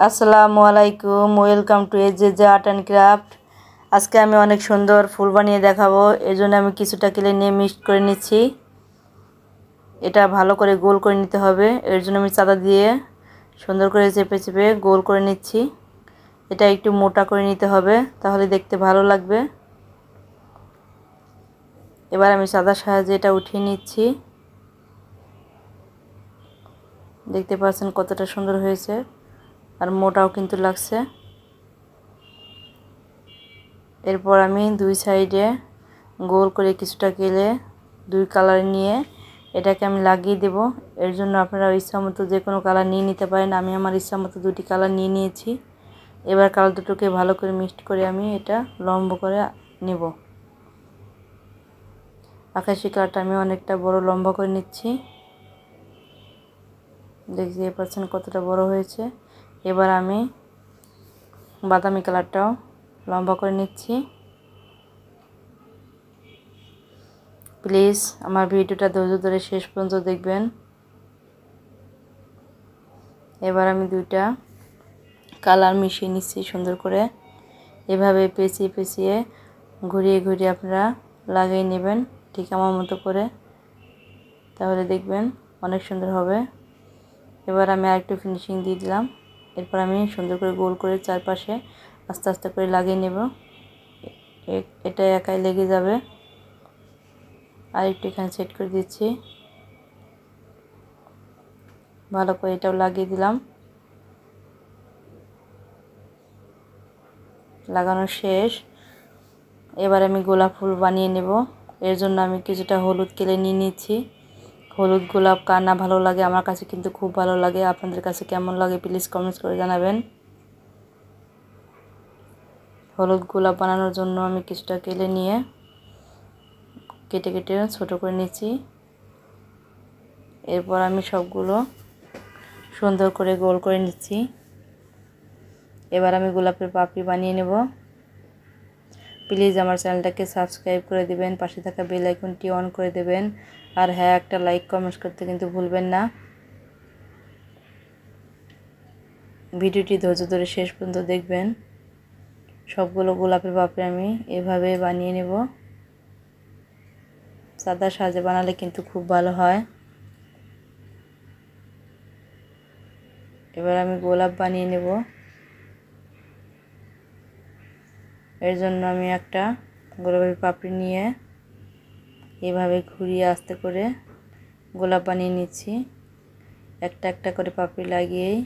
আসসালামু আলাইকুম, welcome to এজেজে আর্ট অ্যান্ড ক্রাফট। আজকে আমি অনেক সুন্দর ফুল বানিয়ে দেখাবো। এর জন্য আমি কিছুটা কেলে নিয়ে মিক্সড করে নিচ্ছি। এটা ভালো করে গোল করে নিতে হবে। এর জন্য আমি চাঁদা দিয়ে সুন্দর করে চেপে চেপে গোল করে নিচ্ছি। এটা একটু মোটা করে নিতে হবে, তাহলে দেখতে ভালো লাগবে। এবার আমি চাঁদার সাহায্যে এটা উঠিয়ে নিচ্ছি। দেখতে পাচ্ছেন কতটা সুন্দর হয়েছে, আর মোটাও কিন্তু লাগছে। এরপর আমি দুই সাইডে গোল করে কিছুটা কেলে দুই কালার নিয়ে এটাকে আমি লাগিয়ে দেব। এর জন্য আপনারা ইচ্ছা মতো যে কোনো কালার নিয়ে নিতে পারেন। আমি আমার ইচ্ছা মতো দুটি কালার নিয়ে নিয়েছি। এবার কালার দুটোকে ভালো করে মিক্সড করে আমি এটা লম্বা করে নেব। আকাশি কালারটা আমি অনেকটা বড় লম্বা করে নিচ্ছি। দেখতে পাচ্ছেন কতটা বড় হয়েছে। এবার আমি বাদামি কালারটাও লম্বা করে নিচ্ছি। প্লিজ আমার ভিডিওটা ধৈর্য ধরে শেষ পর্যন্ত দেখবেন। এবার আমি দুইটা কালার মিশিয়ে নিচ্ছি সুন্দর করে। এভাবে পেঁচিয়ে পেঁচিয়ে ঘুরিয়ে ঘুরিয়ে আপনারা লাগিয়ে নেবেন ঠিক আমার মতো করে, তাহলে দেখবেন অনেক সুন্দর হবে। এবার আমি আরেকটু ফিনিশিং দিয়ে দিলাম। এরপর আমি সুন্দর করে গোল করে চারপাশে আস্তে আস্তে করে লাগিয়ে নেব। এটা একাই লেগে যাবে। আর একটু এখানে সেট করে দিচ্ছি, ভালো করে এটাও লাগিয়ে দিলাম। লাগানো শেষ। এবার আমি গোলাপ ফুল বানিয়ে নেব। এর জন্য আমি কিছুটা হলুদ কেলে নিয়ে নিচ্ছি। হলুদ গোলাপ কার না ভালো লাগে, আমার কাছে কিন্তু খুব ভালো লাগে। আপনাদের কাছে কেমন লাগে প্লিজ কমেন্টস করে জানাবেন। হলুদ গোলাপ বানানোর জন্য আমি কিছুটা কেলে নিয়ে কেটে কেটে ছোট করে নিচ্ছি। এরপর আমি সবগুলো সুন্দর করে গোল করে নিচ্ছি। এবার আমি গোলাপের পাপড়ি বানিয়ে নেব। প্লিজ আমার চ্যানেলটাকে সাবস্ক্রাইব করে দেবেন, পাশে থাকা বেল আইকনটি অন করে দেবেন। আর হ্যাঁ, একটা লাইক কমেন্টস করতে কিন্তু ভুলবেন না। ভিডিওটি ধৈর্য ধরে শেষ পর্যন্ত দেখবেন। সবগুলো গোলাপের পাপড়ি আমি এভাবে বানিয়ে নেব। সাদা সাজে বানালে কিন্তু খুব ভালো হয়। এবার আমি গোলাপ বানিয়ে নেব। এর জন্য আমি একটা গোলাপের পাপড়ি নিয়ে এভাবে ঘুরিয়ে আস্তে করে গোলাপ বানিয়ে নিচ্ছি। একটা একটা করে পাপড়ি লাগিয়েই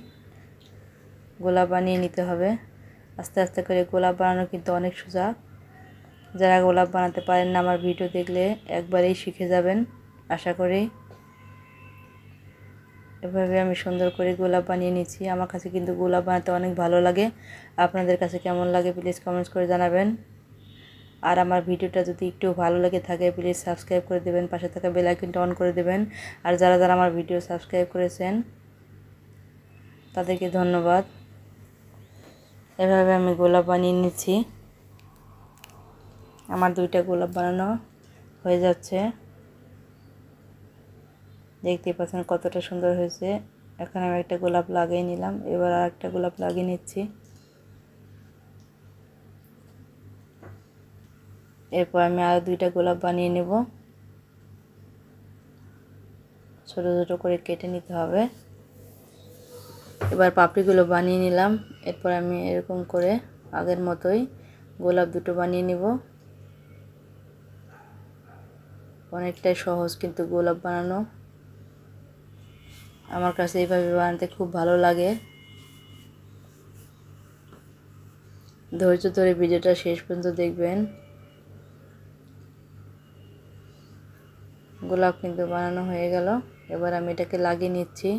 গোলাপ বানিয়ে নিতে হবে। আস্তে আস্তে করে গোলাপ বানানো কিন্তু অনেক সোজা। যারা গোলাপ বানাতে পারেন না, আমার ভিডিও দেখলে একবারেই শিখে যাবেন আশা করি। এভাবে আমি সুন্দর করে গোলাপ বানিয়ে নিচ্ছি। আমার কাছে কিন্তু গোলাপ বানাতে অনেক ভালো লাগে। আপনাদের কাছে কেমন লাগে প্লিজ কমেন্টস করে জানাবেন। আর আমার ভিডিওটা যদি একটু ভালো লেগে থাকে প্লিজ সাবস্ক্রাইব করে দেবেন, পাশে থাকা বেল আইকনটা অন করে দেবেন। আর যারা যারা আমার ভিডিও সাবস্ক্রাইব করেছেন তাদেরকে ধন্যবাদ। এভাবে আমি গোলাপ বানিয়ে নিচ্ছি। আমার দুইটা গোলাপ বানানো হয়ে যাচ্ছে। দেখতে পাচ্ছেন কতটা সুন্দর হয়েছে। এখন আমি একটা গোলাপ লাগিয়ে নিলাম। এবার আর একটা গোলাপ লাগিয়ে নিচ্ছি। এরপর আমি আরও দুইটা গোলাপ বানিয়ে নেব। ছোট ছোট করে কেটে নিতে হবে। এবার পাপড়িগুলো বানিয়ে নিলাম। এরপর আমি এরকম করে আগের মতোই গোলাপ দুটো বানিয়ে নেব। অনেকটাই সহজ কিন্তু গোলাপ বানানো। আমার কাছে এইভাবে বানাতে খুব ভালো লাগে। ধৈর্য ধরে ভিডিওটা শেষ পর্যন্ত দেখবেন। গোলাপ কিন্তু বানানো হয়ে গেল। এবার আমি এটাকে লাগিয়ে নিচ্ছি।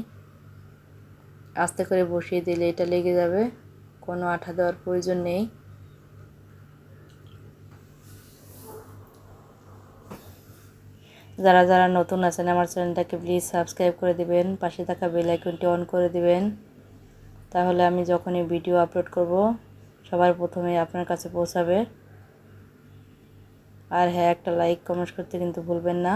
আস্তে করে বসিয়ে দিলে এটা লেগে যাবে, কোনো আঠা দেওয়ার প্রয়োজন নেই। যারা যারা নতুন আছেন আমার চ্যানেলটাকে প্লিজ সাবস্ক্রাইব করে দিবেন, পাশে থাকা বেল আইকনটি অন করে দিবেন, তাহলে আমি যখনই ভিডিও আপলোড করব সবার প্রথমে আপনার কাছে পৌঁছাবে। আর হ্যাঁ, একটা লাইক কমেন্ট করতে কিন্তু ভুলবেন না।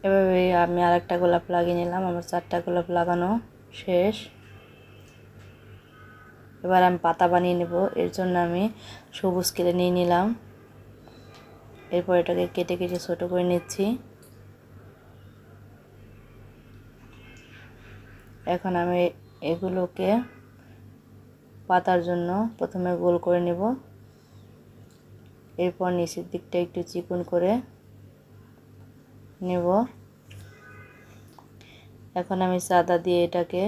এভাবে আমি আরেকটা গোলাপ লাগিয়ে নিলাম। আমার 4টা গোলাপ লাগানো। শেষ। এবার আমি পাতা বানিয়ে নেব। এর জন্য আমি সবুজ কেটে নিয়ে নিলাম। এরপর এটাকে কেটে কেটে ছোট করে নিচ্ছি। এখন আমি এগুলোকে পাতার জন্য প্রথমে গোল করে নেব। এরপর নিচের দিকটা একটু চিকন করে নেব। এখন আমি সাদা দিয়ে এটাকে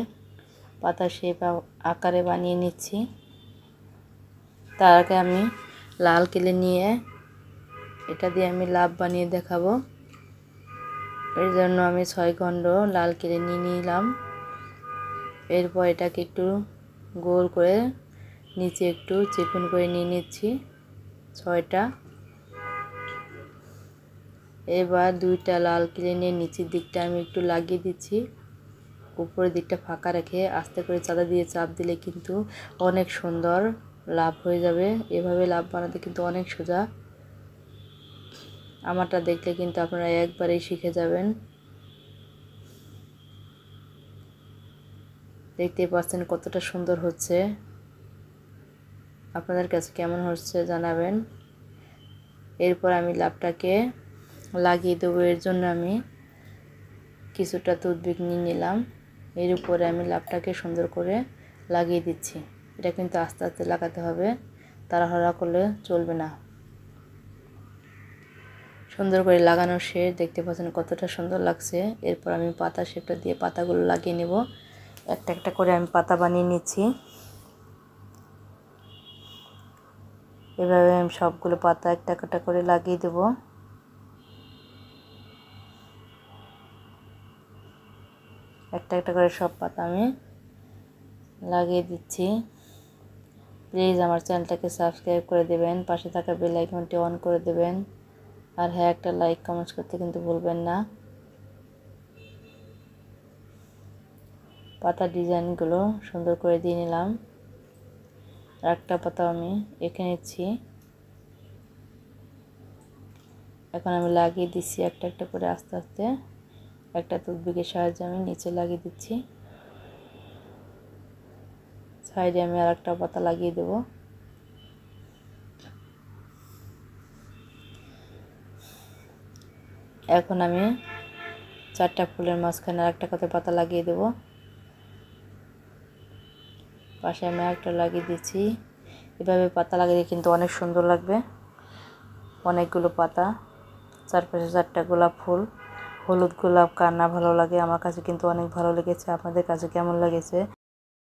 পাতার শেপ আকারে বানিয়ে নিচ্ছি। তার আগে আমি লাল কেলে নিয়ে এটা দিয়ে আমি লাভ বানিয়ে দেখাবো। এর জন্য আমি 6 খণ্ড লাল কেলে নিয়ে নিলাম। এরপর এটাকে একটু গোল করে নিচে একটু চিকন করে নিয়ে নিচ্ছি 6টা। এবার 2টা লাল কেলে নিয়ে নিচের দিকটা আমি একটু লাগিয়ে দিচ্ছি। উপরের দিকটা ফাঁকা রেখে আস্তে করে চাঁদা দিয়ে চাপ দিলে কিন্তু অনেক সুন্দর লাভ হয়ে যাবে। এভাবে লাভ বানাতে কিন্তু অনেক সোজা। আমারটা দেখলে কিন্তু আপনারা একবারেই শিখে যাবেন। দেখতেই পাচ্ছেন কতটা সুন্দর হচ্ছে। আপনাদের কাছে কেমন হচ্ছে জানাবেন। এরপর আমি লাভটাকে লাগিয়ে দেবো। এর জন্য আমি কিছুটা টুথপিক নিয়ে নিলাম। এর উপরে আমি লাভটাকে সুন্দর করে লাগিয়ে দিচ্ছি। এটা কিন্তু আস্তে আস্তে লাগাতে হবে, তাড়াহুড়া করলে চলবে না। সুন্দর করে লাগানো শেষ। দেখতে পাচ্ছেন কতটা সুন্দর লাগছে। এরপর আমি পাতা শেপটা দিয়ে পাতাগুলো লাগিয়ে নেব। একটা একটা করে আমি পাতা বানিয়ে নিচ্ছি। এভাবে আমি সবগুলো পাতা একটা একটা করে লাগিয়ে দেব। একটা একটা করে সব পাতা আমি লাগিয়ে দিচ্ছি। প্লিজ আমার চ্যানেলটাকে সাবস্ক্রাইব করে দেবেন, পাশে থাকা বেল আইকনটি অন করে দেবেন। আর হ্যাঁ, একটা লাইক কমেন্টস করতে কিন্তু ভুলবেন না। পাতার ডিজাইনগুলো সুন্দর করে দিয়ে নিলাম। একটা পাতা আমি এঁকে নিচ্ছি। এখন আমি লাগিয়ে দিচ্ছি একটা একটা করে আস্তে আস্তে। একটা টুথপিকের সাহায্যে আমি নিচে লাগিয়ে দিচ্ছি। সাইডে আমি আর একটা পাতা লাগিয়ে দেব। এখন আমি 4টা ফুলের মাঝখানে আরেকটা করে পাতা লাগিয়ে দেব। পাশে আমি একটা লাগিয়ে দিচ্ছি। এভাবে পাতা লাগিয়ে কিন্তু অনেক সুন্দর লাগবে। অনেকগুলো পাতা, চারপাশে 4টা গোলাপ ফুল। হলুদ গোলাপ কার না ভালো লাগে, আমার কাছে কিন্তু অনেক ভালো লেগেছে। আপনাদের কাছে কেমন লেগেছে